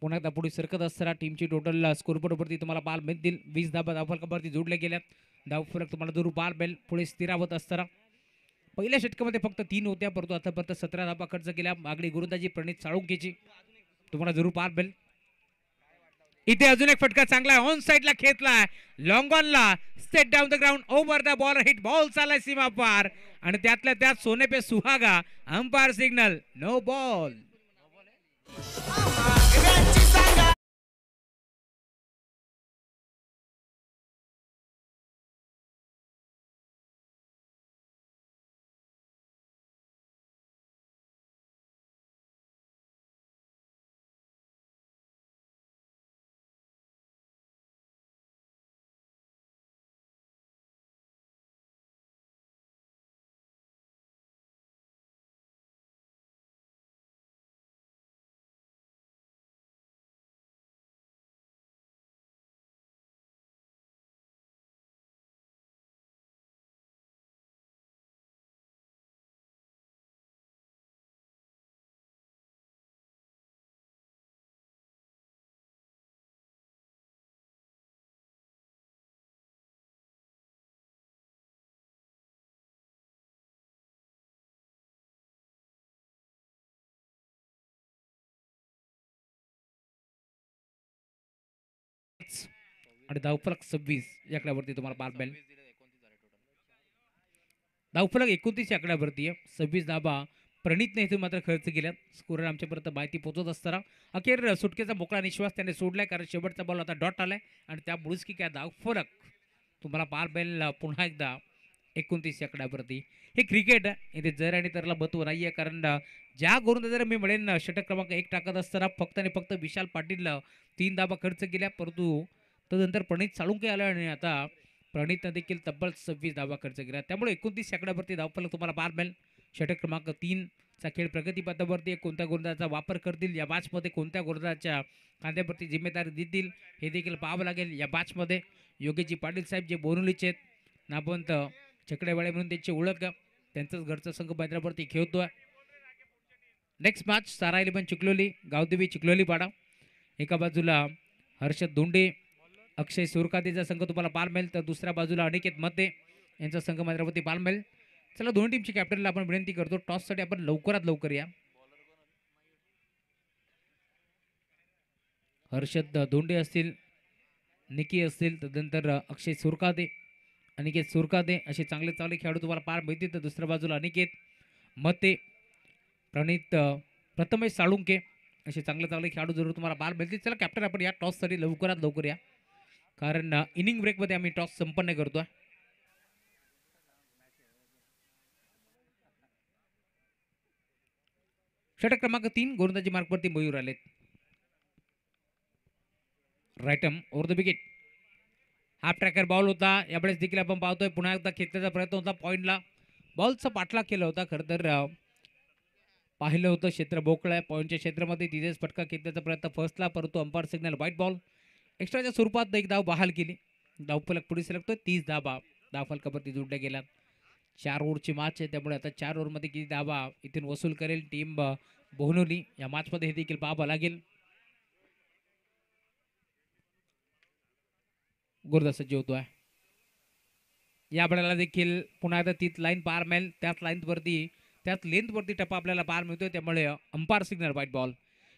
पुन्हा एकदा पुढे सरकत असताना टीमची टोटल स्कोरबोर्डवरती तुम्हाला बाल मिळतील 20 धाबा धावफलकावरती जोडले गेल्यात. धावफलक तुम्हाला दुरू बार बेल पुढे स्थिरावत असताना पहिल्या षटकामध्ये फक्त 3 होत्या, परंतु आतापर्यंत 17 धाबा खर्च केल्या. मागणी गोलंदाजी प्रणित साळुंकेची तुम्हाला जरूर पार बेल. इथे अजून एक फटका चांगला ऑन साइडला खेचलाय लॉंग ऑनला straight down the ground over the ball hit ball चाललाय सीमा पार आणि त्यातल्या त्यात सोने पे सुहागा अंपायर सिग्नल नो बॉल. आणि धावफलक 26 या आकड्यावरती तुम्हाला पार बेल. धावफलक 29 या आकड्यावरती आहे. 26 धाबा प्रणितने इथे मात्र खर्च केल्यात. स्कोरर आमच्यापर्यंत माहिती पोहोचत असताना अखेर सुटकेचा मोकळा निश्वास त्याने सोडलाय, कारण शेवटचा बॉल आता डॉट आलाय आणि त्यामुळेच की काय धावफलक तुम्हाला पार बेल पुन्हा एकदा 29 या आकड्यावरती. हे क्रिकेट इथे जर आणि तरला महत्व नाही आहे, कारण ज्या गोलंदाजाला मी म्हणेन षटक क्रमांक 1 टाकत असताना फक्त आणि फक्त विशाल पाटील 3 धाबा खर्च केल्या, परंतु तदनंतर प्रणित साळुंके आला आणि आता प्रणितनं देखील तब्बल 26 धाबा खर्च केला. त्यामुळे 29 आकड्यावरती धावफलक तुम्हाला पार बेल. षटक क्रमांक 3 चा खेळ प्रगतीपथावरती कोणत्या गोलंदाजाचा वापर करतील या मॅचमध्ये, कोणत्या गोलंदाजाच्या खांद्यावरती जिम्मेदारी देतील हे देखील पाहावं लागेल. या मॅचमध्ये योगेशजी पाटील साहेब जे बोरिवलीचे आहेत, नामवंत छकडेवाळे म्हणून त्यांची ओळख, त्यांचंच घरचा संघ मैदानावरती खेळतोय. नेक्स्ट मॅच सारा 11 चिखलोली गावदेवी चिखलोली पाडा. एका बाजूला हर्षद धोंडे अक्षय सुरकादेचा संघ तुम्हाला पार मिळेल, तर दुसऱ्या बाजूला अनिकेत मते यांचा संघ मैदानावरती पार मिळेल. चला दोन्ही टीमची कॅप्टनला आपण विनंती करतो, टॉससाठी आपण लवकरात लवकर या. हर्षद धोंडे असतील, निकी असतील, तदनंतर अक्षय सुरकादे, अनिकेत सुरकादे असे चांगले चांगले खेळाडू तुम्हाला पार मिळतील. तर दुसऱ्या बाजूला अनिकेत मते, प्रणित प्रथमेश साळुंके असे चांगले चांगले खेळाडू जरूर तुम्हाला पार मिळतील. चला कॅप्टन आपण या टॉससाठी लवकरात लवकर या, कारण इनिंग ब्रेकमध्ये आम्ही टॉस संपन्न करतोय. षटक क्रमांक 3 गोलंदाजी मार्कवरती मयूर आलेत. Right arm over the wicket. Half tracker ball होता, यावेळेस देखील आपण पाहतोय पुन्हा एकदा खेचण्याचा प्रयत्न होता. पॉईंटला बॉलचा पाठलाग केला होता, खरं तर पाहिलं होतं क्षेत्र बोकळं आहे पॉईंटच्या क्षेत्रामध्ये, तिथेच फटका खेचण्याचा प्रयत्न फर्स्टला, परंतु अंपायर सिग्नल व्हाईट बॉल. एक्स्ट्राच्या स्वरूपात एक धाव बहाल केली. धावफलक पुढे सरकतोय 30 धाबा धावफलकावरती जोडल्या गेल्या. 4 ओव्हरची मॅच आहे, त्यामुळे आता 4 ओव्हरमध्ये किती धाबा इथून वसूल करेल टीम बोहनोली या मॅचमध्ये हे देखील पाहावं लागेल. गुरुदा सज्ज होतोय. या बळाला देखील पुन्हा एकदा तीच लाईन पार मिळेल, त्याच लाईनवरती त्याच लेंथवरती टप्पा आपल्याला पार मिळतोय, त्यामुळे अंपायर सिग्नल व्हाईट बॉल.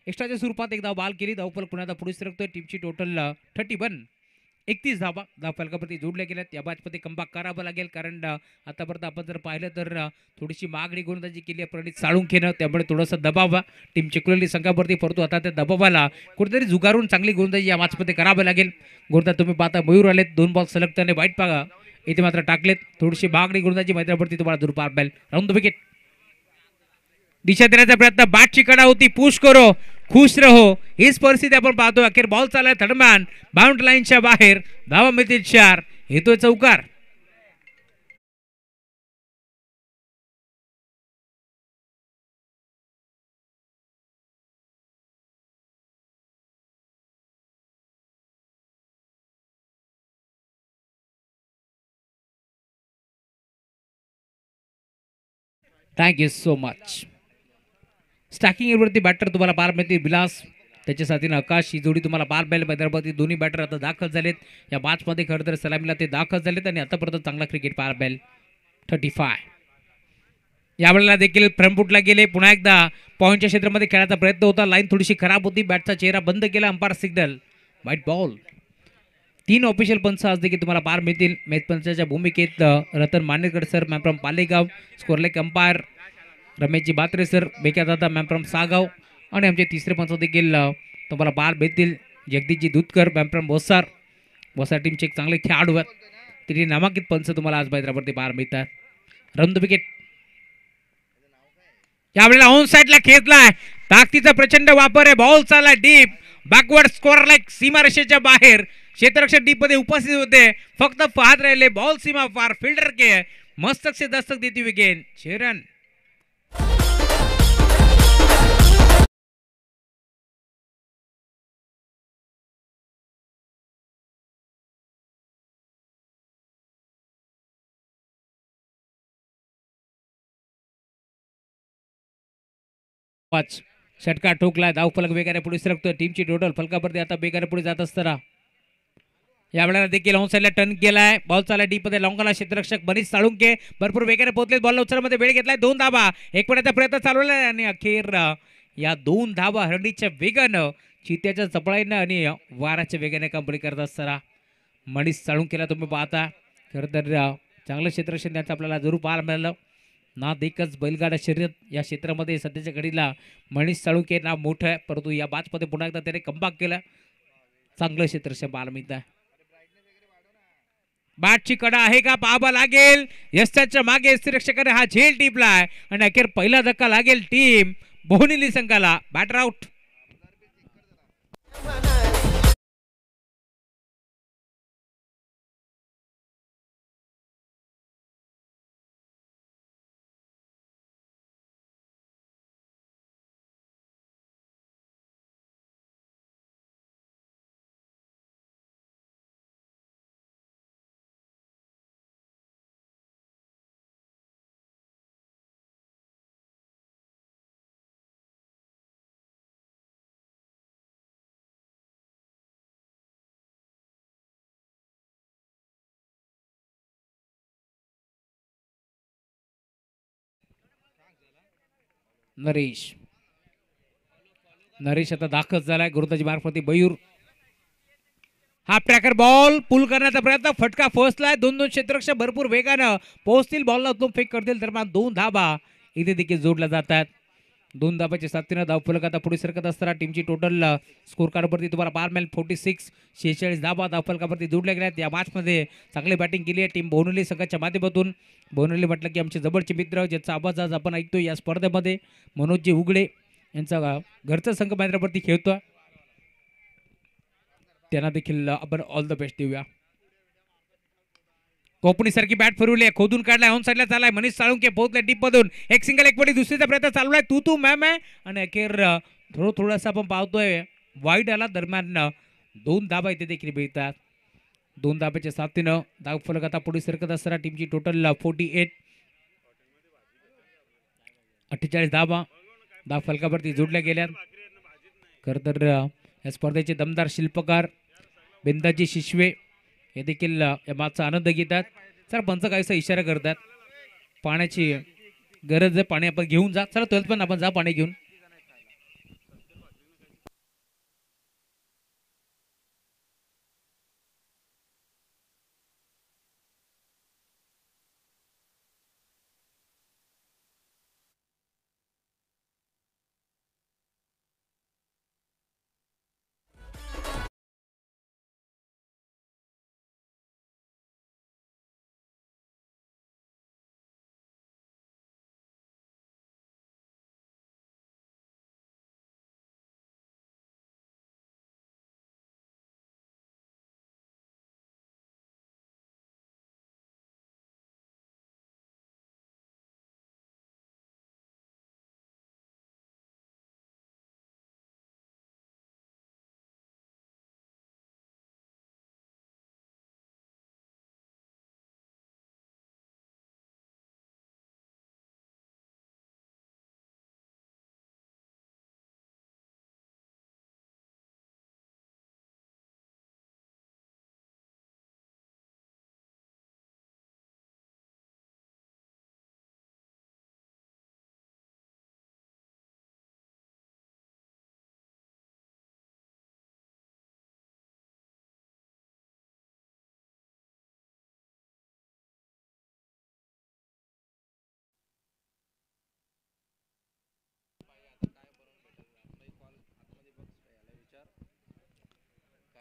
एक्स्ट्राच्या स्वरूपात एक धाव बाल केली. धावफलक पुन्हा एकदा पुढे सरकतोय. टीमची टोटल 31 धाबा धावफलकावरती जोडल्या गेल्यात. या मॅचमध्ये कमबॅक करावं लागेल, कारण आतापर्यंत आपण जर पाहिलं तर थोडीशी मागणी गोलंदाजी केली आहे प्रणित साळुंखेनं, त्यामुळे थोडासा दबाव टीम चिखलोली संघावरती पडतो. आता त्या दबावाला कुठेतरी जुगारून चांगली गोलंदाजी या मॅचमध्ये करावं लागेल. गोलंदाज तुम्ही पाहता मयूर आलेत, 2 बॉल सलग त्याने वाईट पागा इथे मात्र टाकलेत. थोडीशी मागणी गोलंदाजी मैदानावरती तुम्हाला दूर पार बेल. राऊंड द विकेट दिशा देण्याचा प्रयत्न, बॅटची कडा होती, पुश करो खुश रहो, हीच परिस्थिती आपण पाहतो. अखेर बॉल चाललाय थर्डमॅन बाउंड लाईनच्या बाहेर, धावा मिळतील 4, येतोय चौकार. Thank you so much. स्टॅकिंग वरती बॅटर तुम्हाला पार मिळतील विलास, त्याच्या साथीनं आकाश ही जोडी तुम्हाला बारबेल हैदराबादी दोन्ही बॅटर आता दाखल झालेत या मॅचमध्ये. खरं तर सलामीला ते दाखल झालेत आणि आतापर्यंत चांगला क्रिकेट बारबेल 35. यावेळेला देखील फ्रंटफुटला गेले. पुन्हा एकदा पॉईंटच्या क्षेत्रामध्ये खेळायचा प्रयत्न होता. लाईन थोडीशी खराब होती. बॅटचा चेहरा बंद केला. Umpire signal white ball. 3 official पंच आज देखील तुम्हाला पार मिळतील. मॅच पंचाच्या भूमिकेत Ratan Manerkar sir ma'am from Palegaon, square leg umpire Rameshji Batre sir, बेक्यादादा मॅम फ्रॉम सागाव आणि आमचे तिसरे पंच देखील तुम्हाला पार मिळतील. Jagdishji दूधकर ma'am from बोसार. बोसार टीमचे एक चांगले खेळाडू आहेत. तिथे नामांकित पंच तुम्हाला आज हैदराबादमध्ये पार मिळतात. Run the wicket. यावेळेला ऑन साइडला खेचलाय. ताकदीचा प्रचंड वापर आहे. बॉल चालला डीप बॅकवर्ड स्कोर लाईक सीमारेषेच्या बाहेर. क्षेत्ररक्षक डीप मध्ये उपस्थित होते. फक्त पाहत राहिले. बॉल सीमा पार. फिल्डर के मस्तक से दस्तक देती हुई गेंद 6 रन. षटकार ठोकला. धाव फलक वेगाने पुढे सरकतोय. टीमची टोटल फलकावरती आता वेगाने पुढे जात असताना यावेळेला देखील ऑन साइडला टर्न केलाय. बॉल चालला डीप मध्ये. लॉंगला क्षेत्ररक्षक बनीस साळुंके भरपूर वेगाने पोहोचले. बॉल उचलमध्ये वेळ घेतलाय. 2 धावा. एक पण्याचा प्रयत्न चालवला आणि अखेर या 2 धावा हरणीच्या वेगानं, चित्याच्या चपळाईनं आणि वाराच्या वेगाने कंप्लीट करत असताना मनीष साळुंकेला तुम्ही पाहता. खरं तर चांगलं क्षेत्ररक्षण त्याचं आपल्याला जरूर पाहायला मिळालं. ना देखच बैलगाडा शर्यत या क्षेत्रामध्ये सध्याच्या घडीला मनीष साळुंके नाव मोठं आहे. परंतु या मॅचमध्ये पुन्हा एकदा त्याने कमबॅक केलं. चांगलं क्षेत्ररक्षण पाहायला मिळतं. बॅटची कडा आहे का पाहावं लागेल. यशाच्या मागे क्षेत्ररक्षकाने हा झेल टिपलाय आणि अखेर पहिला धक्का लागेल टीम बोहनिली संघाला. Batter out. नरेश आता दाखल झालाय. गुरुताजी मार्फती बयूर. हाफ ट्रॅकर बॉल पुल करण्याचा प्रयत्न. फटका फसलाय. 2 क्षेत्ररक्षक भरपूर वेगानं पोहोचतील. बॉलला उतरून फेक करतील. दरम्यान 2 धाबा इथे देखील जोडल्या जातात. 2 धाबाच्या साथीनं धाव फलक आता पुढे सरकत असताना टीमची टोटल स्कोर कार्डवरती तुम्हाला पार मिळेल 46. 46 धाबा धाव फलकावरती जोडल्या गेल्यात. या मॅचमध्ये चांगली बॅटिंग केली आहे टीम बोनवली संघाच्या माध्यमातून. बोनवली म्हटलं की आमचे जवळचे मित्र ज्याचा आवाज आज आपण ऐकतो या स्पर्धेमध्ये मनोजजी उगडे यांचा घरचा संघ हैदराबादवरती खेळतोय. त्यांना देखील आपण ऑल द बेस्ट देऊया. कोपणी सारखी बॅट फिरवली. खोदून काढलाय. ऑन साइडला चाललाय. मनीष साळुंके पोहोचले डीप मधून. एक सिंगल एक पडी दुसरीचा प्रयत्न चालू आहे. तू मॅम आहे आणि अखेर थोडासा आपण पाहतोय वाईड आला. दरम्यान 2 धाबा इथे देखील मिळतात. 2 धाब्याच्या साथीनं धाव फलक आता पुढे सरकत असताना टीमची टोटल 48. 48 धाबा धाव फलकावरती जोडल्या गेल्या. खरं तर या स्पर्धेचे दमदार शिल्पकार बिंदाजी शिशवे हे देखील या मॅचचा आनंद घेतात. सर पंच काहीसा इशारा करतात. पाण्याची गरज आहे. पाणी आपण घेऊन जा. चला 12 पण आपण जा पाणी घेऊन.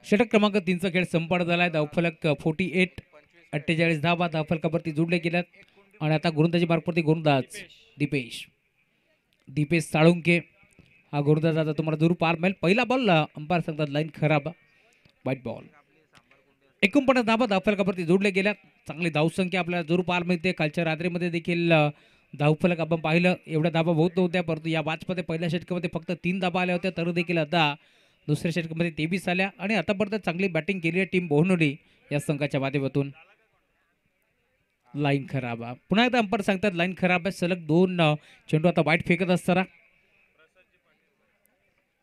षटक क्रमांक 3चा खेळ संपन्न झालाय. धावफलक 48, 48 धावा धावफलकावरती जोडले गेल्यात आणि आता गोलंदाजी मार्गवरती गोलंदाज दीपेश साळुंके. हा गोलंदाज आता तुम्हाला जरूर पार मिळेल. पहिला बॉल अंपायर सांगतात लाईन खराब, वाईट बॉल. 49 धावा धावफलकावरती जोडले गेल्यात. चांगली धावसंख्या आपल्याला जरूर पार मिळते. कालच्या रात्रीमध्ये देखील धावफलक आपण पाहिलं, एवढ्या धावा होत नव्हत्या, परंतु या मॅचमध्ये पहिल्या षटकामध्ये फक्त 3 धावा आल्या होत्या, तर देखील आता दुसऱ्या षटकामध्ये 23 आल्या आणि आतापर्यंत चांगली बॅटिंग केली आहे टीम बोहनोली या संघाच्या माध्यमातून. लाईन खराब, पुन्हा एकदा अंपायर सांगतात लाईन खराब आहे. सलग 2 चेंडू आता वाईट फेकत असताना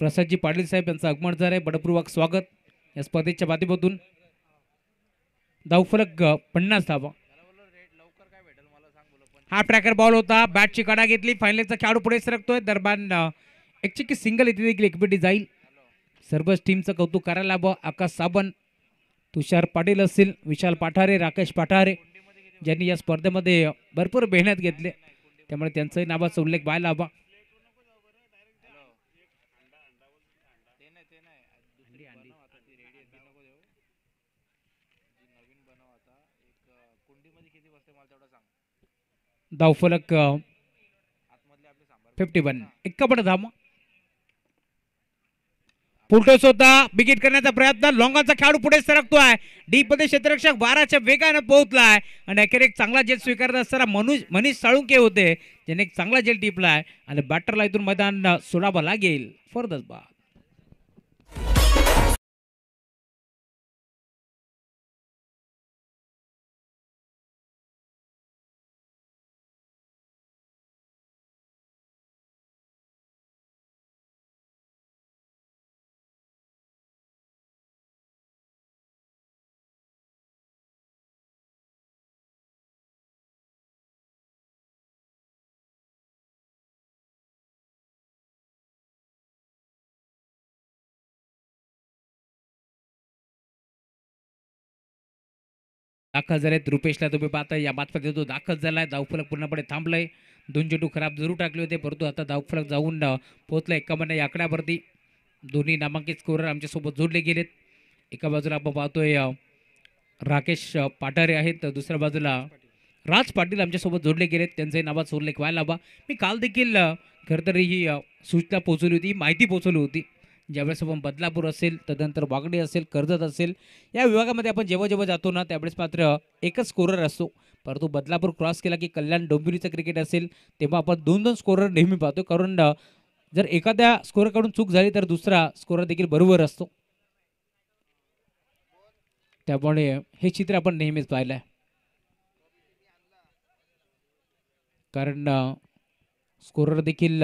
प्रसादजी पाटील साहेब यांचं आगमन झालं आहे. बडपूर्वक स्वागत या स्पर्धेच्या माध्यमातून. धावफलक 50 धावा. हा ट्रॅकर बॉल होता, बॅटची कडा घेतली, फायनलचा खेळाडू पुढे सरकतोय. दरम्यान एक चिक्की सिंगल इथे देखील एकबिटी जाईल. सर्वच टीमचं कौतुक करायला हवं. आकाश साबण, तुषार पाटील असतील, विशाल पाठारे, राकेश पाठारे ज्यांनी या स्पर्धेमध्ये भरपूर मेहनत घेतली, त्यामुळे त्यांचाही नावाचा उल्लेख व्हायला हवा. धावफलक 51, 51 धावा. फुलटॉस होता, विकेट करण्याचा प्रयत्न, लॉंगाचा खेळाडू पुढे सरकतोय. डीप मध्ये क्षेत्ररक्षक 12च्या वेगाने पोहोचलाय आणि अखेर एक चांगला जेल स्वीकारत असताना मनीष साळुंके होते, ज्याने एक चांगला जेल टिपलाय आणि बॅटरला इथून मैदान सोडावं लागेल. फॉर बाद. दाखल झालेत. रुपेशला तुम्ही पाहता या बातमध्ये तो दाखल झालाय. धावफलक पूर्णपणे थांबलंय. 2 चेंडू खराब जरूर टाकले होते, परंतु आता धावफलक जाऊन पोहोचला 51 या आकड्यावरती. दोन्ही नामांकित स्कोरर आमच्यासोबत जोडले गेलेत. एका बाजूला आपण पाहतोय राकेश पाठारे आहेत, तर दुसऱ्या बाजूला राज पाटील आमच्यासोबत जोडले गेलेत. त्यांचाही नावाचा उल्लेख व्हायला हवा. मी काल देखील खरं तर ही सूचना पोहोचवली होती, माहिती पोहोचवली होती. ज्यावेळेस आपण बदलापूर असेल, तदनंतर वागडी असेल, कर्जत असेल, या विभागामध्ये आपण जेव्हा जेव्हा जातो ना, त्यावेळेस मात्र एकच स्कोरर असतो. परंतु बदलापूर क्रॉस केला की कल्याण डोंबिवलीचं क्रिकेट असेल, तेव्हा आपण 2-2 स्कोरर नेहमी पाहतो. कारण जर एखाद्या स्कोररकडून चूक झाली तर दुसरा स्कोरर देखील बरोबर असतो. त्यामुळे हे चित्र आपण नेहमीच पाहिलं आहे. कारण स्कोरर देखील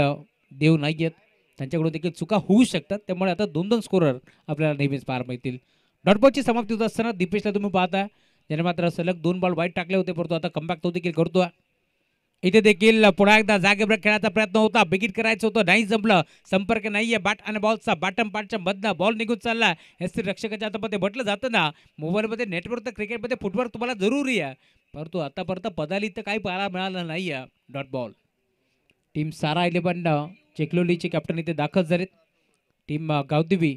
देव नाही आहेत, त्यांच्याकडून देखील चुका होऊ शकतात. त्यामुळे आता 2-2 स्कोरर आपल्याला नेहमीच पार मिळतील. डॉटबॉलची समाप्ती होत असताना दीपेशला तुम्ही पाहता, ज्याने मात्र सलग 2 बॉल वाईट टाकले होते, परंतु आता कमबॅक तो देखील करतोय. इथे देखील पुन्हा एकदा जागेवर खेळायचा प्रयत्न होता, बिगिट करायचं होतं, नाही जमलं. संपर्क नाहीये बॅट आणि बॉलचा. बॅटम पार्टच्या मधनं बॉल निघून चालला. हे रक्षकाच्या हातामध्ये म्हटलं जातं ना, मोबाईलमध्ये नेटवर्क तर क्रिकेटमध्ये फुटवर्क तुम्हाला जरुरी आहे, परंतु आतापर्यंत पदाली तर काही पाहायला मिळालं नाही आहे. Dot ball. टीम सारा 11 चिखलोलीचे कॅप्टन इथे दाखल झालेत. टीम गावदेवी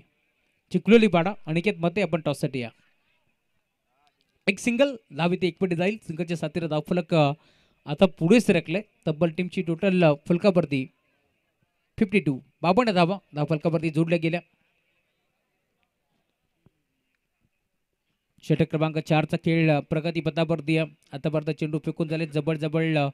चिखलोली पाडा अनिकेत मते आपण टॉससाठी या. एक सिंगल धाव इथे एकपटी जाईल. सिंगलच्या साथीला धावफलक आता पुढे सरकले. तब्बल टीमची टोटल फलकावरती 52 52 धावा धावफलकावरती जोडल्या गेल्या. षटक क्रमांक 4चा खेळ प्रगतीपथावरती आतापर्यंत चेंडू फेकून झाले. जवळ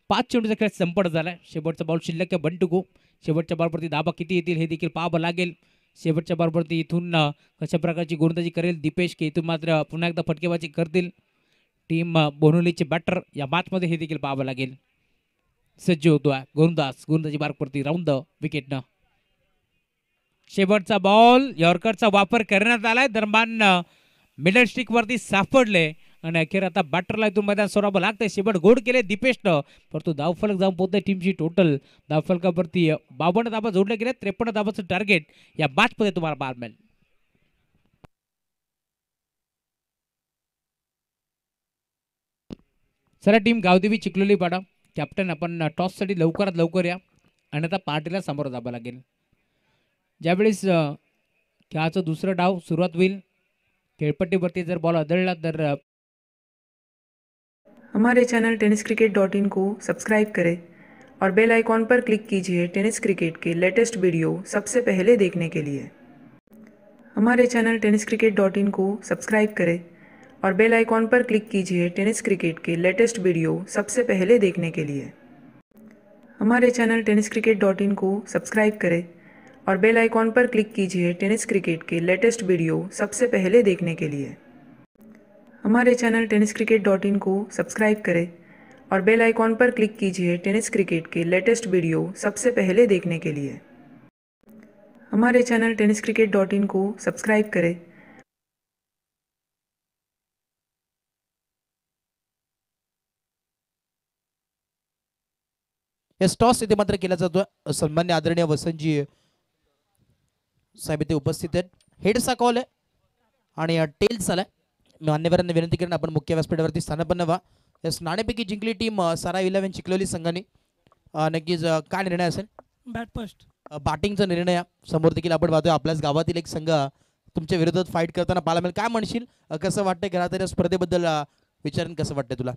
5 चेंडूचा खेळ संपन्न झालाय. शेवटचा बॉल शिल्लक आहे बंटुको. शेवटच्या बॉलवरती धाबा किती येतील हे देखील पाहावं लागेल. शेवटच्या बॉलवरती इथून कशा प्रकारची गोलंदाजी करेल दीपेश, की इथून मात्र पुन्हा एकदा फटकेबाजी करतील टीम बोनोलीचे बॅटर, या मॅचमध्ये हे देखील पाहावं लागेल. सज्ज होतोय गोलंदाजी मार्गवरती राऊंड विकेटनं. शेवटचा बॉल यॉर्करचा वापर करण्यात आलाय. दरम्यान मिडल स्टिक वरती सापडले आणि अखेर आता बॅटरला इथून मैदान सोडावं लागतंय. शेवट गोड केले दीपेशनं, परंतु धावफलक जाऊन पोहोचते टीमची टोटल धावफलकावरती 52 धावा जोडल्या गेल्या. 53 धावाचं टार्गेट या मॅचमध्ये तुम्हाला पाहायला मिळेल. चला टीम गावदेवी चिखलोली पाडा कॅप्टन आपण टॉससाठी लवकरात लवकर या आणि आता पार्टीला समोर जावं लागेल. ज्यावेळेस खेळाचं दुसरं डाव सुरुवात होईल. खेळपट्टीवरती जर बॉल आदळला तर हमारे चैनल टेनिस क्रिकेट .in को सब्सक्राइब करें और बेल आइकॉन पर क्लिक कीजिए टेनिस क्रिकेट के लेटेस्ट वीडियो सबसे पहले देखने के लिए। हमारे चैनल टेनिस क्रिकेट .in को सब्सक्राइब करें और बेल आइकॉन पर क्लिक कीजिए टेनिस क्रिकेट के लेटेस्ट वीडियो सबसे पहले देखने के लिए। हमारे चैनल टेनिस क्रिकेट .in को सब्सक्राइब करें और बेल आइकॉन पर क्लिक कीजिए टेनिस क्रिकेट के लेटेस्ट वीडियो सबसे पहले देखने के लिए। हमारे चैनल टेनिस क्रिकेट .in को सब्सक्राइब करें और बेल आइकॉन पर क्लिक कीजिए टेनिस क्रिकेट के लेटेस्ट वीडियो सबसे पहले देखने के लिए। हमारे चैनल टेनिस क्रिकेट .in को सब्सक्राइब करें। टॉस इथे मात्र केला जातो। सन्मान्य आदरणीय वसंतजी साहेब इथे उपस्थित आहेत। हेडचा कॉल आहे आणि टेल्स आलाय। मान्यवरांना विनंती करेन आपण मुख्य व्यासपीठावरती स्थानापन्न व्हा। यस, नाणेपैकी जिंकली टीम सारा 11 चिखलोली संघाने। नक्कीच काय निर्णय असेल? बॅट फर्स्ट बॅटिंगचा निर्णय समोर देखील आपण पाहतोय आपल्याच गावातील एक संघ तुमच्या विरोधात फाईट करताना पाहायला मिळेल। काय म्हणशील, कसं वाटतंय घरात या स्पर्धेबद्दल विचारून कसं वाटतंय तुला?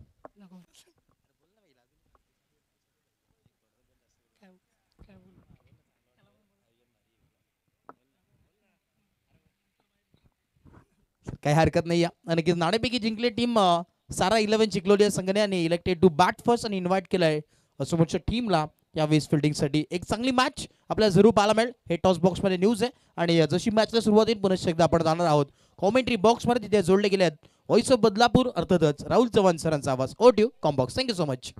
काही हरकत नाही आहे। नक्कीच नाणेपैकी जिंकली टीम सारा 11 चिखलोली या संघाने आणि इलेक्टेड टू बॅट फर्स्ट आणि इन्व्हाइट केलंय समोरच्या टीमला या वेस्ट फिल्डिंगसाठी। एक चांगली मॅच आपल्याला जरूर पाहायला मिळेल। हे टॉस बॉक्समध्ये न्यूज आहे आणि जशी मॅचला सुरुवात होईल पुन्हा एकदा आपण जाणार आहोत कॉमेंट्री बॉक्समध्ये तिथे जोडले गेले आहेत व्हॉइस ऑफ बदलापूर अर्थातच राहुल चव्हाण सरांचा आवाज। ओट्यू कॉम्बॉक्स, thank you so much.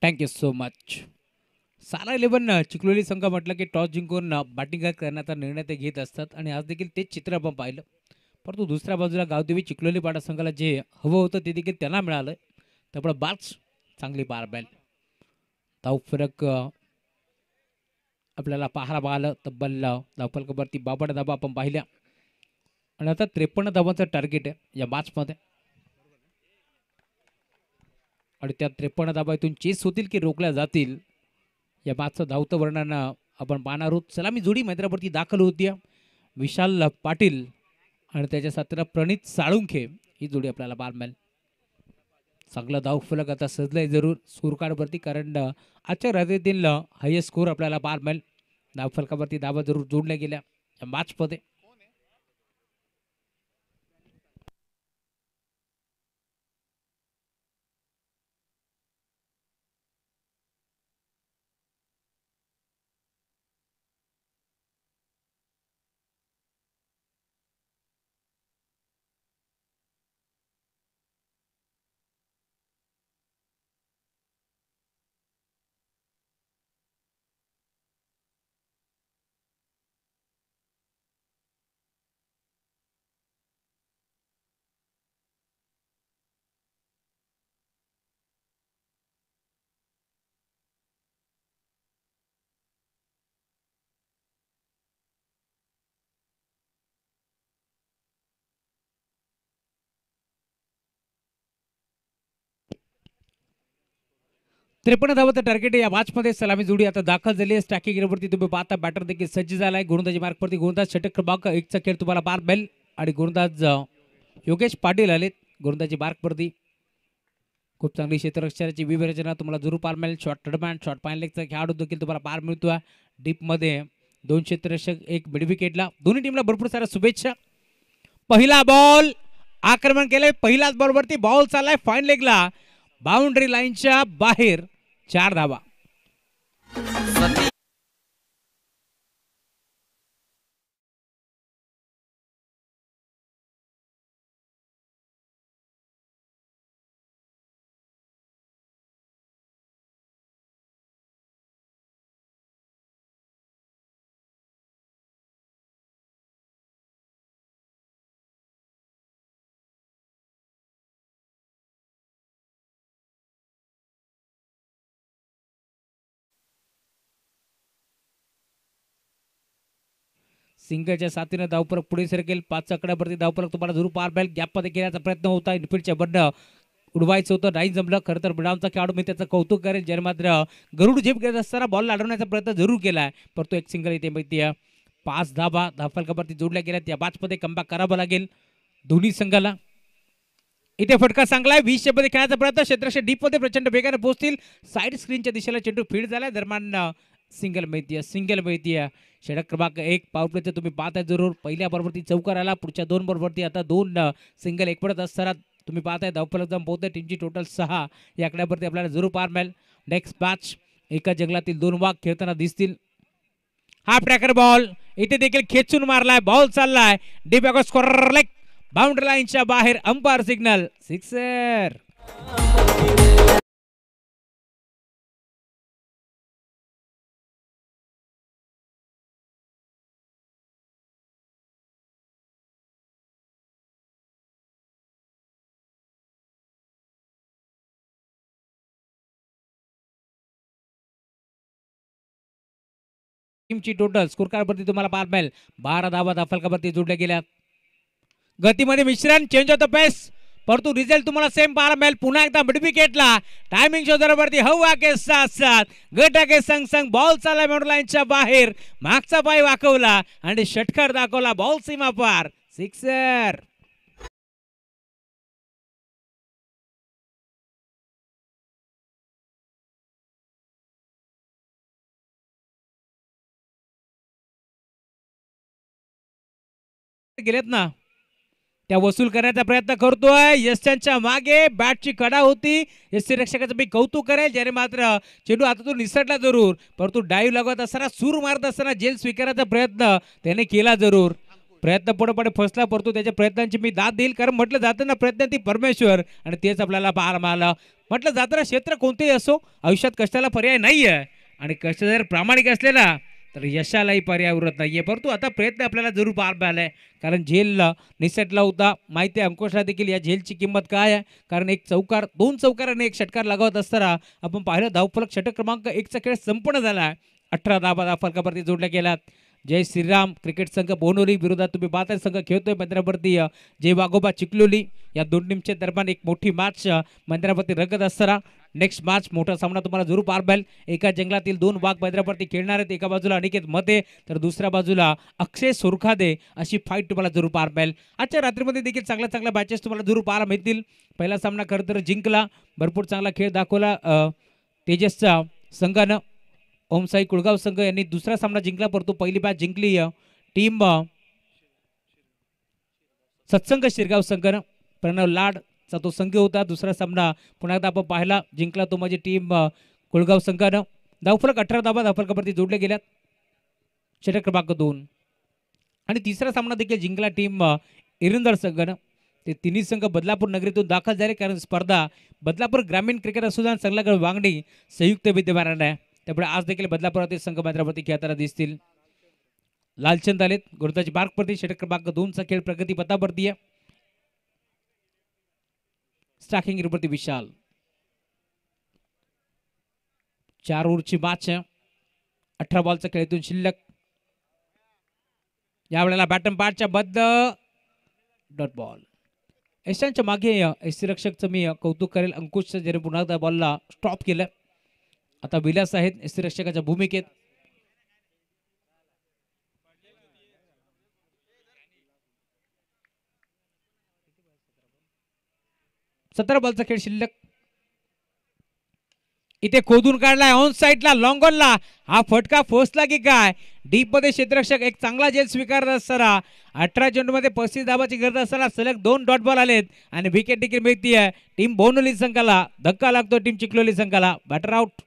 Thank you so much. सारा 11 चिखलोली संघ म्हटलं की टॉस जिंकून बॅटिंग करण्याचा निर्णय ते घेत असतात आणि आज देखील तेच चित्र आपण पाहिलं। परंतु दुसऱ्या बाजूला गावदेवी चिखलोली पाडा संघाला जे हवं होतं ते देखील त्यांना मिळालं। त्यामुळे बाच चांगली बारबॅल धावफरक आपल्याला पाहायला तब्बल धावफलकावरती 52 धावा आपण पाहिल्या आणि आता 53 धावांचं टार्गेट आहे या मॅचमध्ये आणि त्या 53 धावा इथून चेस होतील की रोखल्या जातील या मॅचचं धावतं वर्णन आपण पाहणार आहोत। सलामी जोडी मैदानावरती दाखल होती विशाल पाटील आणि त्याच्या साथीला प्रणित साळुंखे ही जोडी आपल्याला पाहायला मिळेल। चांगला धावफलक आता सजलंय जरूर स्कोर कार्डवरती कारण आजच्या रात्रीतील हायेस्ट स्कोर आपल्याला पाहायला मिळेल। धावफलकावरती धावा जरूर जोडल्या गेल्या या मॅचमध्ये। त्रेपन्न धावाचं टार्गेट या मॅचमध्ये सलामी जोडी आता दाखल झाली आहे। स्टॅकिंग वरती तुम्ही पाहता बॅटर देखील सज्ज झालाय। गोलंदाजी मार्कवरती गोलंदाज षटक क्रमांक 1चा खेळ तुम्हाला पार बेल आणि गोलंदाज योगेश पाटील आलेत गोलंदाजी मार्कवरती। खूप चांगली क्षेत्ररक्षणाची विवेचना तुम्हाला जरूर पार मिळेल। शॉर्ट टर्मॅन शॉर्ट पाइन लेगचा खेळाडू देखील तुम्हाला पार मिळतोय डीपमध्ये। 2 क्षेत्ररक्षक 1 मिड विकेटला दोन्ही टीमला भरपूर साऱ्या शुभेच्छा। पहिला बॉल आक्रमण केलंय पहिल्याच बॉलवरती बॉल चाललाय फाइन लेगला बाउंड्री लाईनच्या बाहेर 4 धावा। सिंगलच्या साथीने धावफलक पुढे सरकेल 5 आकड्यावरती धावफलक तुम्हाला जरूर पार मिळेल। गॅपमध्ये खेळण्याचा प्रयत्न होता इनफिल्डच्या बंड उडवायचं होतं, नाही जमलं. खरं तर ब्राउनचा खेळाडू मी त्याचं कौतुक करेल, ज्याने मात्र गरुड झेप घेत असताना बॉल अडवण्याचा प्रयत्न जरूर केला आहे, परंतु एक सिंगल इथे माहिती आहे. 5 धाबा धावफलकावरती जोडल्या गेल्यात. या बॅचमध्ये कमबॅक करावं लागेल दोन्ही संघाला. इथे फटका चांगला आहे. 20 मध्ये खेळायचा प्रयत्न, क्षेत्रक्षे डीपमध्ये प्रचंड वेगाने पोहोचतील. साईड स्क्रीनच्या दिशेला चेंडू फीड झालाय. दरम्यान सिंगल मिळतीये. षटक क्रमांक 1 पॉवर प्लेचं तुम्ही पाहताय जरूर. पहिल्या बरोबरती चौकार आला, पुढच्या 2 बरोबरती आता 2 सिंगल एक पडत असताना तुम्ही पाहताय धावफलक जाऊन पोहतोय. टीमची टोटल 6 या आकड्यावरती आपल्याला जरूर पार मिळेल. नेक्स्ट मॅच एका जंगलातील 2 वाघ खेळताना दिसतील. हा ट्रॅकर बॉल इथे देखील खेचून मारलाय. बॉल चाललाय डीप स्कोर लेग बाउंड्री लाईनच्या बाहेर. Umpire signal sixer. टीमची टोटल स्कोर कार्डवरती तुम्हाला पार मिळेल. 12 धावा धावफलकावरती जोडल्या गेल्या. गतीमध्ये मिश्रण, चेंज ऑफ द पेस, परंतु रिझल्ट तुम्हाला सेम पाहायला मिळेल. पुन्हा एकदा मिड विकेटला टायमिंग शोधण्यावरती हवा के साथ साथ गटा के संग संग बॉल चालला बाउंड्री लाईनच्या बाहेर. मागचा पाय वाकवला आणि षटकार दाखवला. बॉल सीमा पार. सिक्सर. गेलेत ना, त्या वसूल करण्याचा प्रयत्न करतोय. यशांच्या मागे बॅटची कडा होती. यष्टी रक्षकाचं मी कौतुक करेल, ज्याने मात्र चेंडू हातातून निसटला जरूर, परंतु डाईव्ह लागत असताना सूर मारत असताना जेल स्वीकारायचा प्रयत्न त्याने केला जरूर. प्रयत्न पुढे फसला, परंतु त्याच्या प्रयत्नांची मी दाद देईल, कारण म्हटलं जातं ना प्रयत्न ती परमेश्वर, आणि तेच आपल्याला पाहायला मिळालं. म्हटलं जातं ना क्षेत्र कोणतेही असो, आयुष्यात कष्टाला पर्याय नाहीये, आणि कष्ट जर प्रामाणिक असलेला तर यशालाही पर्याय उरत नाहीये. परंतु आता प्रयत्न आपल्याला जरूर पार मिळालाय, कारण झेल निसटला होता. माहिती आहे अंकुशला देखील या झेलची किंमत काय आहे, कारण एक चौकार, 2 चौकार आणि 1 षटकार लागवत असताना आपण पाहिलं धावफलक षटक क्रमांक 1चा खेळ संपूर्ण झाला. 18 धावा धावफलकावरती जोडल्या गेल्यात. जय श्रीराम क्रिकेट संघ बोनोली विरोधात तुम्ही पाहताय संघ खेळतोय मैदानावरती जय वाघोबा चिखलोली. या दोन टीमच्या दरम्यान एक मोठी मॅच मैदानावरती रंगत असताना नेक्स्ट मॅच मोठा सामना तुम्हाला जरूर पार मिळेल. एका जंगलातील 2 वाघ मैदानावरती खेळणार आहेत. एका बाजूला अनिकेत मते तर दुसऱ्या बाजूला अक्षय सुरखादे. अशी फाईट तुम्हाला जरूर पार मिळेल. आजच्या रात्रीमध्ये देखील चांगल्या मॅचेस तुम्हाला जरूर पाहायला मिळतील. पहिला सामना खरं तर जिंकला, भरपूर चांगला खेळ दाखवला तेजसच्या संघानं. ओमसाई कुळगाव संघ यांनी दुसरा सामना जिंकला, परंतु पहिली मॅच जिंकली टीम सत्संग शिरगाव संघानं. प्रणव लाडचा तो संघ होता. दुसरा सामना पुन्हा एकदा आपण पाहिला, जिंकला तो म्हणजे टीम कुळगाव संघानं. धावफलक 18 धावा धावफलकावरती जोडले गेल्यात. षटक क्रमांक 2. आणि तिसरा सामना देखील जिंकला टीम इरंदर संघानं. ते तिन्ही संघ बदलापूर नगरीतून दाखल झाले, कारण स्पर्धा बदलापूर ग्रामीण क्रिकेट असोसिएशन संलग्न वांगणी संयुक्त विद्यमानाने आहे. त्यामुळे आज देखील बदलापुरातील संघ मैदानावरती खेळताना दिसतील. लालचंद आलेत गुरुदाची बार्कवरती. षटक क्रमांक 2चा खेळ प्रगती पथावरती आहे. स्टाकिंग वरती विशाल. 4 ओव्हरची मॅच, 18 बॉलचा खेळातून शिल्लक. यावेळेला बॅटन पॅडच्या बद्द डॉट बॉल. यशांच्या मागे यष्टी रक्षकचं मी कौतुक करेल, अंकुश, ज्याने पुन्हा एकदा बॉलला स्टॉप केलं. आता विलास आहेत यष्टी रक्षकाच्या भूमिकेत. सतरा बॉलचा खेळ शिल्लक. इथे खोदून काढलाय ऑन साइडला लॉंग ऑनला. हा फटका फोसला की काय? डीप मध्ये क्षेत्ररक्षक एक चांगला झेल स्वीकारत असताना 18 चेंडूमध्ये 35 धावाची गरज असताना सलग 2 डॉट बॉल आलेत आणि विकेट देखील मिळतीये टीम बोनोली संघाला. धक्का लागतो टीम चिखलोली संघाला. Batter out.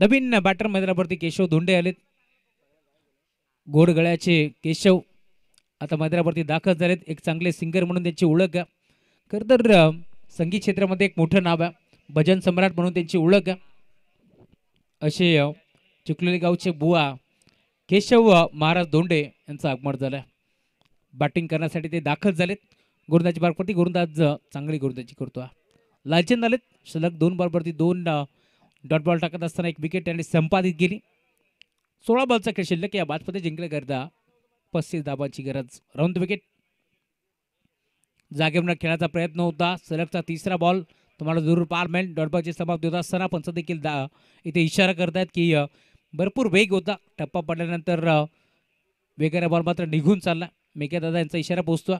नवीन बॅटर मैदानावरती केशव धोंडे आलेत. गोड गळ्याचे केशव आता मैदानावरती दाखल झालेत. एक चांगले सिंगर म्हणून त्यांची ओळख आहे. खरं तर संगीत क्षेत्रामध्ये एक मोठं नाव आहे. भजन सम्राट म्हणून त्यांची ओळख आहे. असे चिखलोली गावचे बुवा केशव महाराज धोंडे यांचं आगमन झालं. बॅटिंग करण्यासाठी ते दाखल झालेत. गोलंदाजी बारवरती गोलंदाज चांगली गोलंदाजी करतो. लालचंद आलेत. सलग 2 बॉलवरती 2 डॉट बॉल टाकत असताना एक विकेट त्यांनी संपादित केली. 16 बॉलचा खेळ शिल्लक. या बॅचमध्ये जिंकण्याकरता 35 धावांची गरज. Round wicket. जागेवर खेळायचा प्रयत्न होता. सलगचा 3रा बॉल तुम्हाला जरूर पार मिळेल. डॉट बॉलची समाप्ती होता असताना पंच देखील इथे इशारा करतायत की भरपूर वेग होता. टप्पा पडल्यानंतर वेगळा बॉल मात्र निघून चालला. मेघे दादा यांचा इशारा पोहोचतो.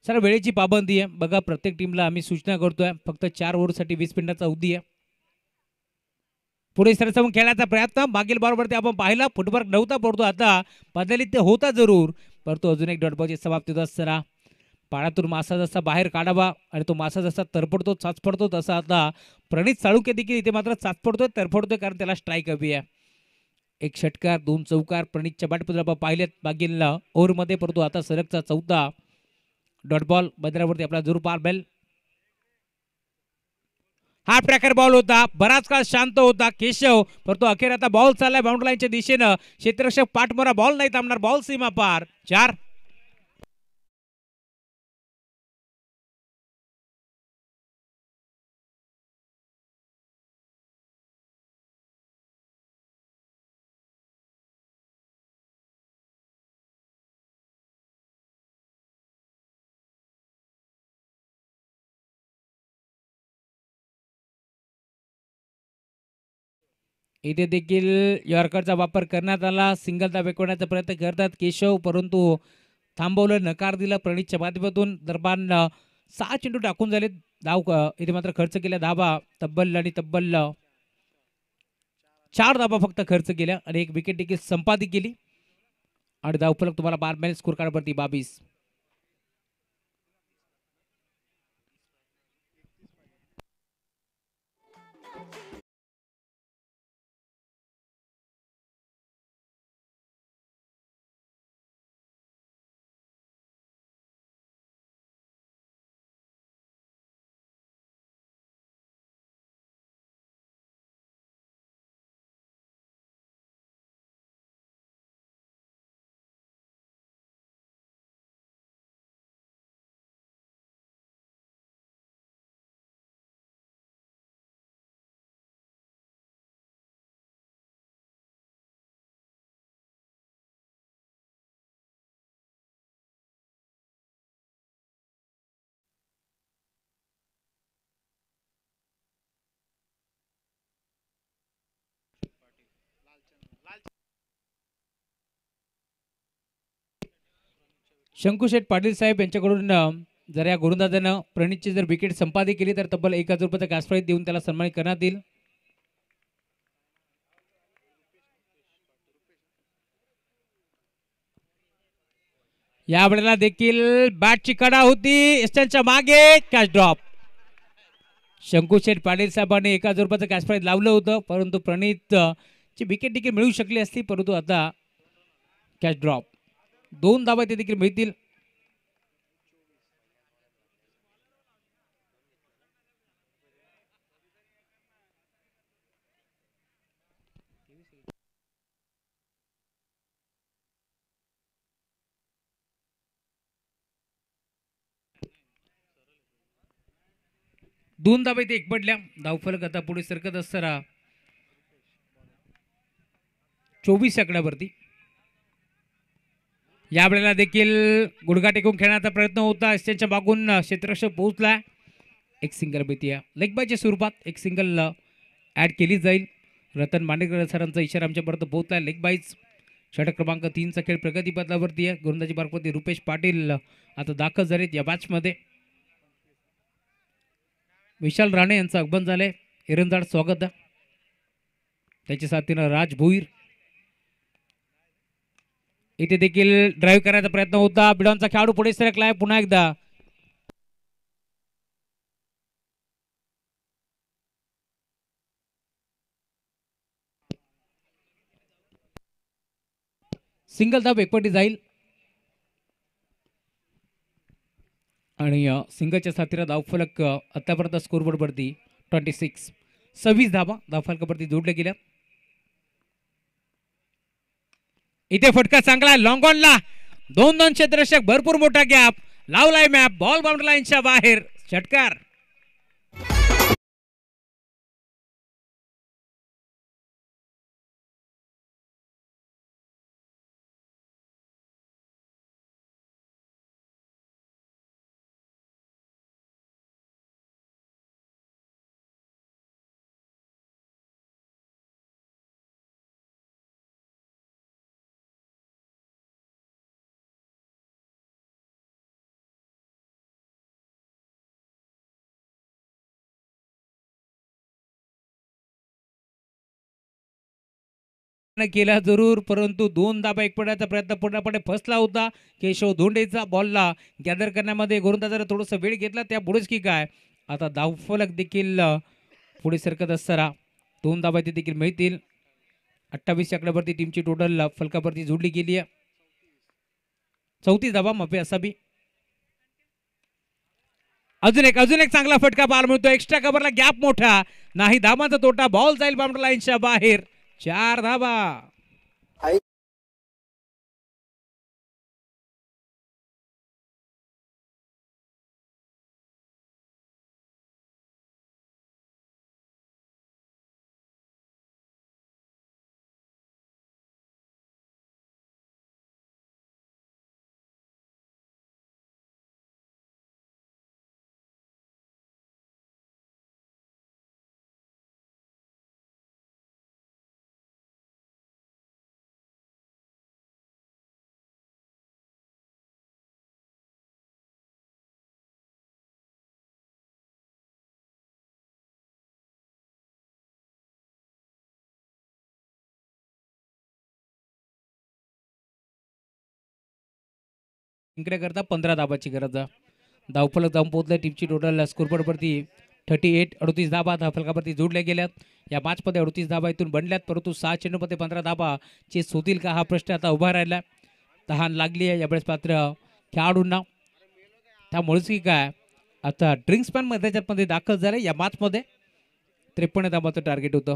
सर वेळेची पाबंदी आहे बघा. प्रत्येक टीमला आम्ही सूचना करतोय. फक्त 4 ओव्हरसाठी 20 मिनिटाचा अवधी आहे. पुढे सरसवून खेळायचा प्रयत्न. मागील बॉलवरती आपण पाहिला फुटवर्क नव्हता पडतो. आता बदलीत ते होता जरूर परंतु अजून एक डॉट बॉलची समाप्ती होत असताना पाण्यातून मासा जसा बाहेर काढावा आणि तो मासा जसा तरपडतो चाचपडतो तसा आता प्रणित साळुंके देखील इथे मात्र चाचपडतोय तरफडतोय कारण त्याला स्ट्राईक हवी आहे. एक षटकार 2 चौकार प्रणितच्या बॅटमध्ये आपण पाहिलेत मागील ओव्हरमध्ये परंतु आता सलगचा 4था डॉट बॉल मैदानावरती आपला जरूर पार मिळेल. हा ट्रॅकर बॉल होता. बराच काळ शांत होता केशव परंतु अखेर आता बॉल चाललाय बाउंड्री लाईनच्या दिशेनं. क्षेत्ररक्षक पाठमोरा बॉल नाही थांबणार. बॉल सीमा पार. 4. इथे देखील यॉर्करचा वापर करण्यात आला. सिंगल धाव फेकवण्याचा प्रयत्न करतात केशव परंतु थांबवलं. नकार दिला प्रणितच्या माध्यमातून. दरम्यान 6 चेंडू टाकून झाले. धाव इथे मात्र खर्च केल्या धावा तब्बल 4 धावा फक्त खर्च केल्या आणि एक विकेट देखील संपादित केली आणि धावफलक तुम्हाला पार मिळेल. स्कोर कार्डवरती 22. शंकुशेठ पाटील साहेब यांच्याकडून जर या गोलंदाजानं प्रणितची जर विकेट संपादित केली तर तब्बल 1000 रुपयाचा कॅश प्राइज देऊन त्याला सन्मानित करण्यात येईल. या वेळेला देखील बॅटची कडा होती. एस्टनच्या मागे कॅच ड्रॉप. शंकुशेठ पाटील साहेबांनी 1000 रुपयाचं कॅश प्राइज लावलं होतं परंतु प्रणित ची विकेट देखील मिळू शकली असती परंतु आता कॅच ड्रॉप. 2 धावा ते देखील मिळतील. दोन धावा इथे एक पडल्या. धावफलक आता पुढे सरकत असताना 24 आकड्यावरती. या वेळेला देखील गुडघा टेकून खेळण्याचा प्रयत्न होता. एसच्या मागून क्षेत्ररक्षक पोहोचला. एक सिंगल बेतिया लेग बायच्या स्वरूपात एक सिंगल ॲड केली जाईल. रतन मांडेकर सरांचा इशारा आमच्यापर्यंत पोहोचला. लेग बाईज षटक क्रमांक 3चा खेळ प्रगतीपथावरती आहे. गोलंदाजी बारपती रुपेश पाटील आता दाखल झालेत या मॅचमध्ये. विशाल राणे यांचं आगमन झालंय. एरंजाड स्वागत. त्याच्या साथीनं राज भोईर. इथे देखील ड्राईव्ह करायचा प्रयत्न होता. बिडॉनचा खेळाडू पुढे सरकलाय पुन्हा एकदा. सिंगल धाव एकपटी जाईल आणि सिंगलच्या साथीला धावफलक आतापर्यंत स्कोरबोर्डवरती 26 26 धावा धावफलकावरती जोडल्या गेल्या. इथे फटका चांगला लॉंग ऑनला 2-2 क्षेत्ररक्षक भरपूर मोठा गॅप लावलाय मॅप बॉल बाउंड्री लाईनच्या बाहेर षटकार. केला जरूर परंतु 2 धाबा एकपडायचा प्रयत्न पूर्णपणे फसला होता. केशव धोंडेचा बॉलला गॅदर करण्यामध्ये गोलंदाजाने थोडासा वेळ घेतला त्यापुढेच की काय आता धावफलक देखील पुढे सरकत असताना 2 धाबा ते देखील मिळतील. 28 आकड्यावरती टीमची टोटल फलकावरती जोडली गेली आहे. 34 धाबा माफी असावी. अजून एक चांगला फटका बॉल मिळतो एक्स्ट्रा कव्हरला गॅप मोठा नाही धाबांचा तोटा बॉल जाईल बाउंड्री लाईनच्या बाहेर 4 धाबा. जिंकण्याकरता 15 धाबाची गरज आहे. धावफलक जाऊन पोहोचल्या टीमची टोटल स्कोरबोर्डवरती 38 धाबा धावफलकावरती जोडल्या गेल्यात. या मॅचमध्ये 38 धाबा इथून बनल्यात परंतु 6 चेंडूमध्ये 15 धाबा चेस होतील का हा प्रश्न आता उभा राहिला. तहान लागली आहे यावेळेस पात्र खेळाडूंना त्यामुळेच की काय आता ड्रिंक्स पॅन मध्ये त्याच्यामध्ये दाखल झाले. या मॅचमध्ये 53 धाबाचं टार्गेट होतं.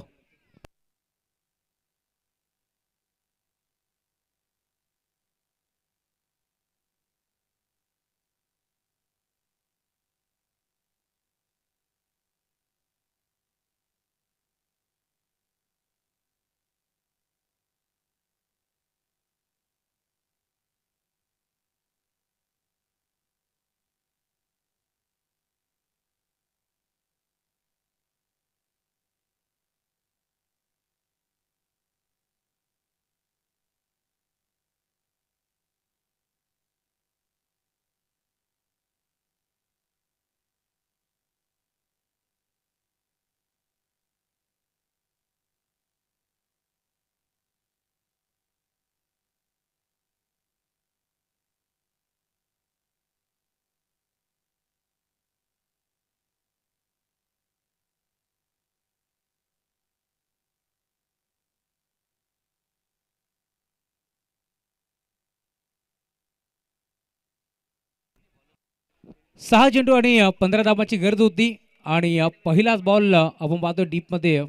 सहा चेंडू आणि 15 धाबांची गरज होती आणि पहिलाच बॉल आपण पाहतो डीप मध्ये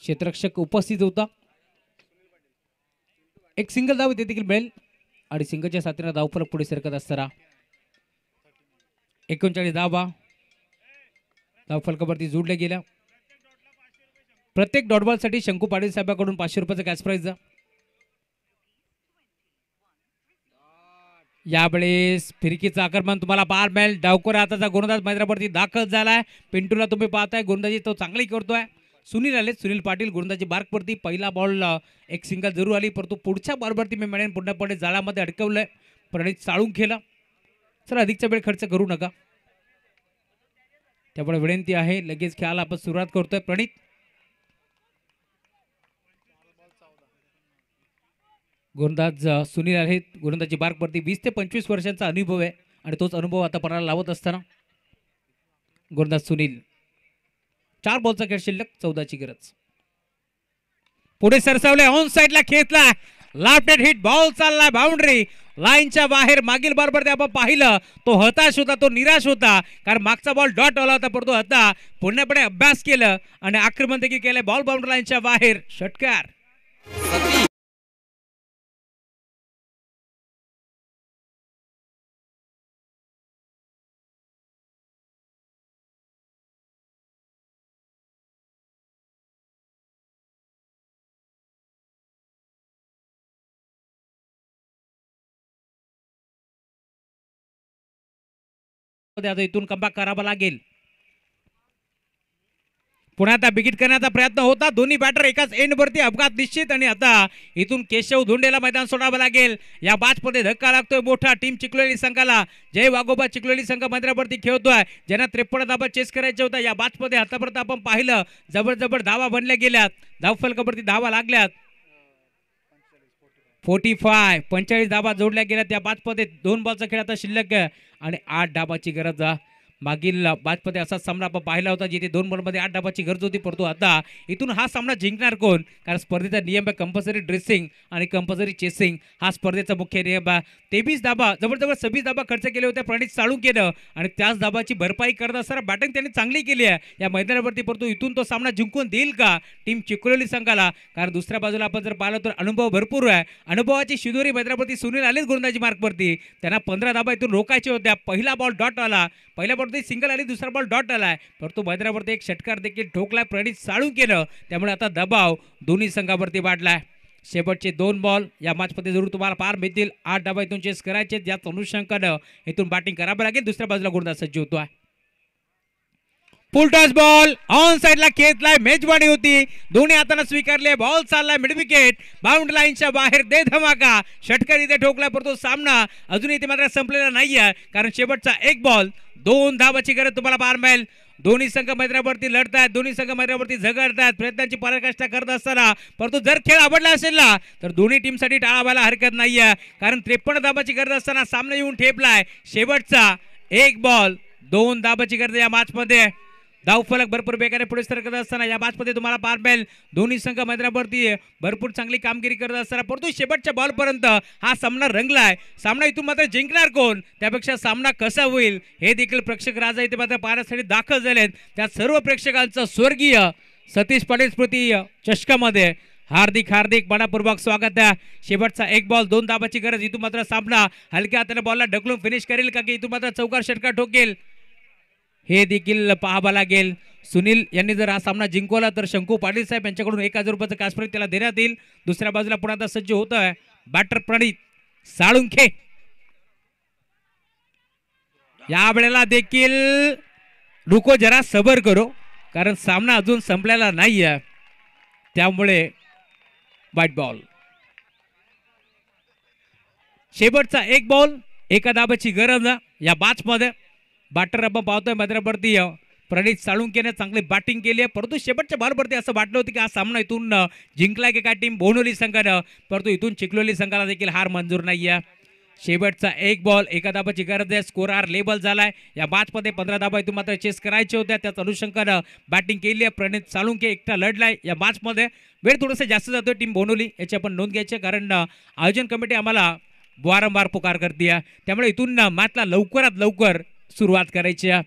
क्षेत्ररक्षक उपस्थित होता. एक सिंगल धाव इथे देखील मिळेल आणि सिंगलच्या साथीने धावफलक पुढे सरकत असताना 39 धावा धावफलकावरती जोडल्या गेल्या. प्रत्येक डॉट बॉल साठी शंकू पाटील साहेबांकडून 500 रुपयाचा कॅश प्राइज. यावेळेस फिरकीचं आक्रमण तुम्हाला पाहायला मिळेल. डावकर हाताचा गोलंदाज मैदानावरती दाखल झालाय. पिंटूला तुम्ही पाहताय गोलंदाजी तो चांगली करतोय. सुनील आले सुनील पाटील गोलंदाजी बार्कवरती पहिला बॉल एक सिंगल जरूर आली परंतु पुढच्या बॉलवरती मी म्हणेन पूर्णपणे जाळामध्ये अडकवलंय. प्रणित चाळून खेळला. चला अधिकचा वेळ खर्च करू नका त्यामुळे विनंती आहे लगेच खेळायला आपण सुरुवात करतोय. प्रणित गोलंदाज सुनील आहेत. गोलंदाजी बार्कवरती 20 ते 25 वर्षांचा अनुभव आहे आणि तोच अनुभव आता पणाला लावत असताना गोलंदाज सुनील 4 बॉलचा खेळ शिल्लक 14ची गरज. पुढे सरसावले ऑन साइडला खेचला लाफ्टेड हिट बॉल चाललाय बाउंड्री लाईनच्या बाहेर. मागील बरोबर ते आपण पाहिलं तो हताश होता, तो निराश होता, कारण मागचा बॉल डॉट आला होता, परंतु आता पूर्णपणे अभ्यास केलं आणि आक्रमण देखील केलंय. बॉल बाउंड्री लाईनच्या बाहेर. षटकार. आता इथून कमबॅक करावा लागेल. पुन्हा आता बिगिट करण्याचा प्रयत्न होता. दोन्ही बॅटर एकाच एंड वरती, अपघात निश्चित. आणि आता इथून केशव धोंडेला मैदान सोडावं लागेल. या बॅचमध्ये धक्का लागतोय मोठा टीम चिखलोली संघाला. जय वाघोबा चिखलोली संघ मैदानावरती खेळतोय, ज्यांना 53 धाबा चेस करायच्या होत्या. या बॅचमध्ये आतापर्यंत आपण पाहिलं जबरदस्त धावा बनल्या गेल्यात, धावफलकावरती धावा लागल्यात. 45 धाबा जोडल्या गेल्या त्या बॅचमध्ये. 2 बॉलचा खेळ आता शिल्लक आणि 8 धाबाची गरज. मागील बॅचमध्ये असा सामना आपण पाहिला होता जिथे 2 बॉलमध्ये 8 धाबाची गरज होती, परंतु आता इथून हा सामना जिंकणार कोण? कारण स्पर्धेचा नियम आहे कंपल्सरी ड्रेसिंग आणि कंपल्सरी चेसिंग, हा स्पर्धेचा मुख्य नियम आहे. 23 धाबा जवळजवळ 26 धाबा खर्च केले होते प्रणित साळुंखेनं आणि त्याच धाबाची भरपाई करत असताना बॅटिंग त्यांनी चांगली केली आहे या मैदानावरती, परंतु इथून तो सामना जिंकून देईल का टीम चिखलोली संघाला? कारण दुसऱ्या बाजूला आपण जर पाहिलं तर अनुभव भरपूर आहे. अनुभवाची शिदोरी मैदानावरती सुनील आलेच गोलंदाजी मार्कवरती. त्यांना 15 धाबा इथून रोखायच्या होत्या. पहिला बॉल डॉट आला, पहिल्या बॉलवरती सिंगल आली, दुसरा बॉल डॉट आलाय, परंतु मैदानावरती एक षटकार देखील ठोकलाय प्रणित साळुंखेनं. त्यामुळे आता दबाव दोन्ही संघावरती वाढलाय. शेवटचे 2 बॉल या मॅचमध्ये जरूर तुम्हाला पार मिळतील. 8 धाबा इथून चेस करायचे, याच अनुषंगानं इथून बॅटिंग करावं लागेल. दुसऱ्या बाजूला गोलंदाज सज्ज होतोय. फुल टॉस बॉल ऑन साइडला खेचलाय, मेजवानी होती, दोन्ही हाताने स्वीकारले. बॉल चाललाय मिड विकेट, बाउंड्री लाईनच्या बाहेर. दे धमाका, षटकार इथे ठोकलाय, परंतु सामना अजूनही इथे मात्र संपलेला नाहीये, कारण शेवटचा 1 बॉल 2 धावाची गरज तुम्हाला पार मिळेल. दोन्ही संघ मैदानावरती लढतायत, दोन्ही संघ मैदानावरती झगडतायत, प्रयत्नांची पराकाष्ठा करत असताना. परंतु जर खेळ आवडला असेल ना तर दोन्ही टीमसाठी टाळावायला हरकत नाहीये, कारण 53 धाबाची गरज असताना सामना येऊन ठेपलाय. शेवटचा 1 बॉल 2 धाबाची गरज या मॅचमध्ये. धावफलक भरपूर बेगाने पुढे सरकत असताना या मॅचमध्ये तुम्हाला पार मिळेल. दोन्ही संघ मैदानावरती भरपूर चांगली कामगिरी करत असताना, परंतु शेवटच्या बॉलपर्यंत हा सामना रंगलाय. सामना इथून मात्र जिंकणार कोण, त्यापेक्षा सामना कसा होईल हे देखील प्रेक्षक राजा इथे मात्र पाहण्यासाठी दाखल झालेत. त्या सर्व प्रेक्षकांचं स्वर्गीय सतीश पाटील स्मृती चषकामध्ये हार्दिक हार्दिक मनापूर्वक स्वागत आहे. शेवटचा 1 बॉल 2 धाबाची गरज. इथून मात्र सामना हलक्या हाताने बॉलला ढकलून फिनिश करेल का, की इथून मात्र चौकार षटकार ठोकेल हे देखील पाहावं लागेल. सुनील यांनी जर हा सामना जिंकवला तर शंकू पाटील साहेब यांच्याकडून 1000 रुपयाचं कॅश प्राइज त्याला देण्यात येईल. दुसऱ्या बाजूला पुन्हा आता सज्ज होत आहे बॅटर प्रणित साळुंखे. या वेळेला देखील रुको जरा सबर करो, कारण सामना अजून संपलेला नाहीये, त्यामुळे व्हाईट बॉल. शेवटचा 1 बॉल 1 धाबाची गरज या मॅचमध्ये. बॅटर आपण पाहतोय मैदानावरती प्रणित साळुंखेने चांगली बॅटिंग केली आहे, परंतु शेवटच्या बॉलवरती असं वाटलं होतं की हा सामना इथून जिंकलाय की काय टीम बोनोली संघानं, परंतु इथून चिखलोली संघाला देखील हार मंजूर नाहीये. शेवटचा 1 बॉल 1 धाबाची गरज आहे. स्कोर आर लेबल झालाय. या मॅचमध्ये 15 धाबा इथून मात्र चेस करायच्या होत्या, त्याच अनुषंगानं बॅटिंग केली आहे. प्रणित साळुंखे एकटा लढलाय या मॅचमध्ये. वेळ थोडंसं जास्त जातोय टीम बोनोली, याची आपण नोंद घ्यायची, कारण आयोजन कमिटी आम्हाला वारंवार पुकार करते, त्यामुळे इथून मॅचला लवकरात लवकर सुरुवात करायची आहे.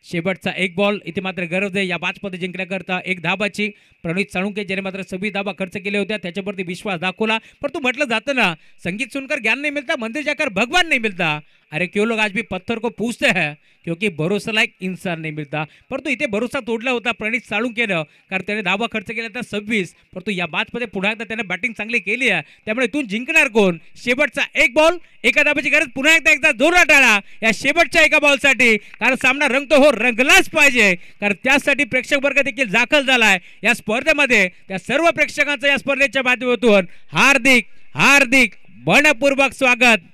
शेवटचा 1 बॉल इथे मात्र गरज आहे या मॅचमध्ये जिंकण्याकरता 1 धाबाची. प्रणित साळुंखे ज्याने मात्र 26 धाबा खर्च केले होत्या, त्याच्यावरती विश्वास दाखवला, परंतु म्हटलं जातं ना संगीत सुनकर ज्ञान नहीं मिलता, मंदिर जाकर भगवान नहीं मिलता. अरे क्यों लोग आज भी पत्थर को पूछते हैं, क्योंकि भरोसा लायक इंसान नहीं मिलता. परंतु इथे भरोसा तोडला होता प्रणित साळुंखेनं, कारण त्याने धाबा खर्च केला तर 26, परंतु या मॅचमध्ये पुन्हा एकदा त्याने बॅटिंग चांगली केली आहे, त्यामुळे इथून जिंकणार कोण? शेवटचा 1 बॉल 1 धाबाची गरज. पुन्हा एकदा जोरात टाळा या शेवटच्या 1 बॉलसाठी, कारण सामना रंगतो हो, रंगलाच पाहिजे, कारण त्यासाठी प्रेक्षक वर्ग देखील दाखल झालाय या स्पर्धेमध्ये. त्या सर्व प्रेक्षकांचं या स्पर्धेच्या माध्यमातून हार्दिक हार्दिक मनपूर्वक स्वागत.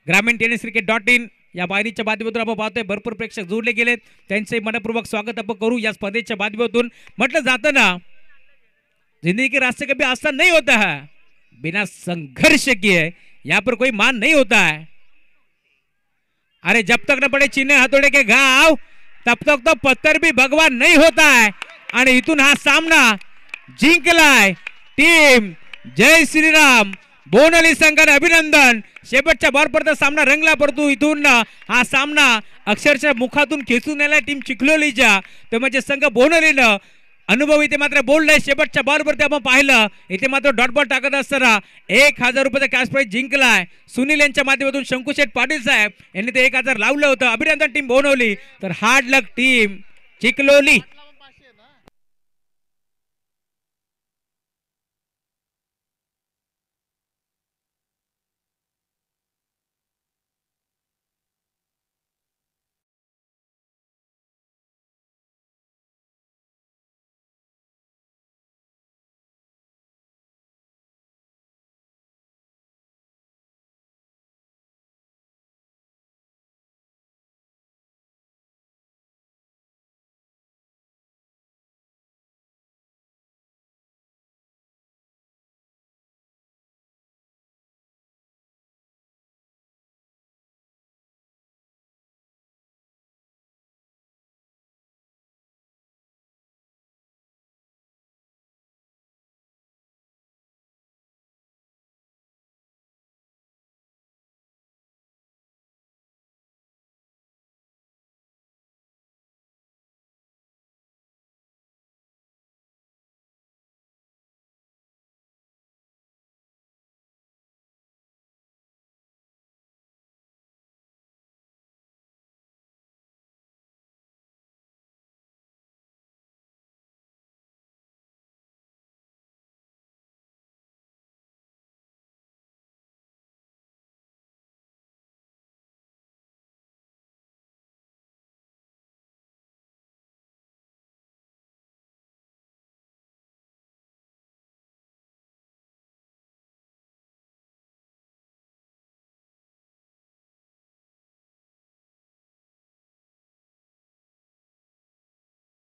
ग्रामीण टेनिस क्रिकेट.in या वाहिनीच्या माध्यमातून आपण पाहतोय भरपूर प्रेक्षक जोडले गेलेत, त्यांचे मनपूर्वक स्वागत आपण करू या स्पर्धेच्या माध्यमातून. म्हटलं जातं ना जिंदगी के रास्ते कभी आसान नहीं होता है, बिना संघर्ष किए यहाँ पर कोई मान नहीं होता है. अरे जब तक न पड़े चीने हथौड़े के घाव तब तक तो पत्थर भी भगवान नहीं होता है. आणि इथून हा सामना जिंकलाय टीम जय श्रीराम बोनली संघाने अभिनंदन. शेवटच्या बॉलपर्यंत सामना रंगला, परंतु इथून हा सामना अक्षरशः मुखातून खेचून नेला टीम चिखलोलीच्या, ते म्हणजे संघ बोनलीनं. अनुभव इथे मात्र बोललाय. शेवटच्या बॉलवरती आपण पाहिलं इथे मात्र डॉट बॉल टाकत असताना 1000 रुपयाचा कॅश प्राइज जिंकलाय. सुनील यांच्या माध्यमातून शंकुशेठ पाटील साहेब यांनी ते 1000 लावलं होतं. अभिनंदन टीम बोनवली. तर हार्ड लक टीम चिखलोली.